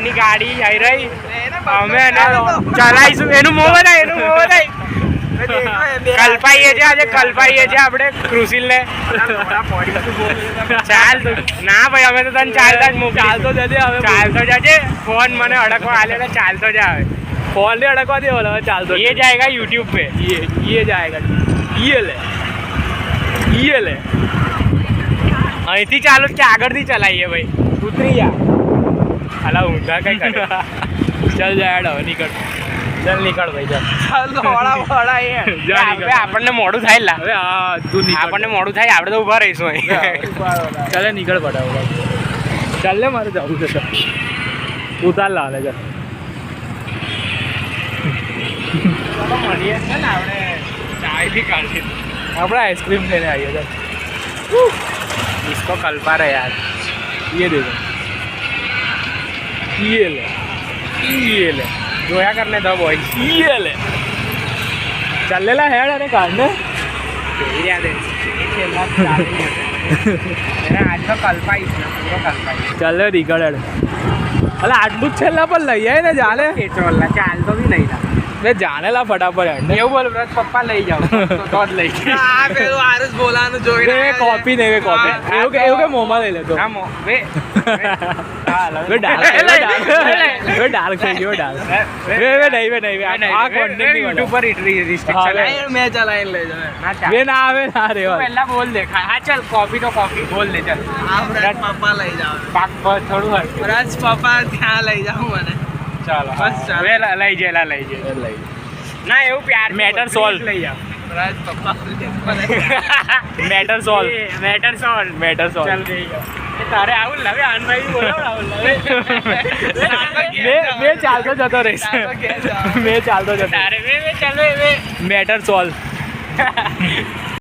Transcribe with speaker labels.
Speaker 1: આની ગાડી આવી રહી અમે એને ચલાવીશું એનું મોં બતાય કલ્પાઈએ છે આજે કલ્પાઈએ છે આપણે ક્રુસિલ ને ચાલ ના ભાઈ અમે તો તને ચાલતા જ મૂકી ચાલતો જજે ફોન મને અડકવા આલે ચાલતો જ આવે
Speaker 2: फोन ले अड़कवा दे वाला चालतो
Speaker 1: ये जाएगा यूट्यूब पे
Speaker 2: ये जाएगा ये ले
Speaker 1: અહીંથી ચાલુ કે આગળથી ચલાવીએ ભાઈ ઉતરી જા અલા ઊંધા કઈ કરે
Speaker 2: चल जाएगा निकल
Speaker 1: ચાલ નીકળ ભાઈ ચાલ
Speaker 2: जा निकल
Speaker 1: આપણને મોડું થાય લા
Speaker 2: अबे हाँ तू निकल
Speaker 1: આપણને મોડું થાય આપણે તો ઊભા રહીશું અહીં
Speaker 2: चले निकल पड़ा चल ले मारे जाऊ से उतार ला ले जा
Speaker 1: મળીએ છે ને આપણે ચાય भी કાઢી
Speaker 2: આપણે आइसक्रीम लेने आइए जा
Speaker 1: इसको कल्पा रहे यार
Speaker 2: ये दे दो ये ले
Speaker 1: જોયા કરને દો બોય
Speaker 2: ये ले चल ले ला हेड अरे काटने
Speaker 1: યાદ આજ તો કલ્પાઈશ ને પૂરો કલ્પાઈશ
Speaker 2: चल ले निकल अरे आटलू छेल्ला पर लई आए ना जाने
Speaker 1: પેટ્રોલ ચાલતો બી નહીં
Speaker 2: मैं जाने ला फटाफट हेड
Speaker 1: એવું બોલ વ્રત પપ્પા લઈ જાઓ તો જ લઈ
Speaker 3: આ પેલું આરસ બોલાનું જોઈને
Speaker 2: वे कॉपी नहीं वे कॉपी एवं के मोमा ले ले तो
Speaker 1: હા મો વે
Speaker 2: वे डार्क वे डार्क થઈ ગયો डार्क वे नहीं वे आ कंटेंट नहीं
Speaker 1: યુટ્યુબ પર રિસ્ટ્રિક્શન
Speaker 2: હા,
Speaker 3: એ મેં ચલાવીને લઈ જાવ
Speaker 1: ના ચાલ
Speaker 2: वे ना आवे ना रे
Speaker 1: પહેલા બોલ દે હા ચાલ કોફી તો કોફી બોલ દે ચાલ
Speaker 3: આ વ્રત પપ્પા લઈ જાવ
Speaker 1: પાક પર થોડું હર
Speaker 3: વ્રત પપ્પા ત્યાં લઈ જાવ મને
Speaker 1: ચાલો
Speaker 3: બસ ચાલ.
Speaker 1: હવે લઈ જાય ના એવું પ્યાર
Speaker 2: Matter solve.
Speaker 1: લઈ જાઓ
Speaker 3: વ્રત પપ્પા
Speaker 2: matter solve
Speaker 1: matter solve
Speaker 2: matter
Speaker 1: ચાલ
Speaker 2: सॉल्व
Speaker 1: લઈ જાઓ તારે આવું લાવે આનભાઈ બોલાવ આવું
Speaker 2: मैं चालतो जतो रहीश मैं चालतो जतो
Speaker 1: તારે વે ચાલ વે
Speaker 2: मैटर सॉल्व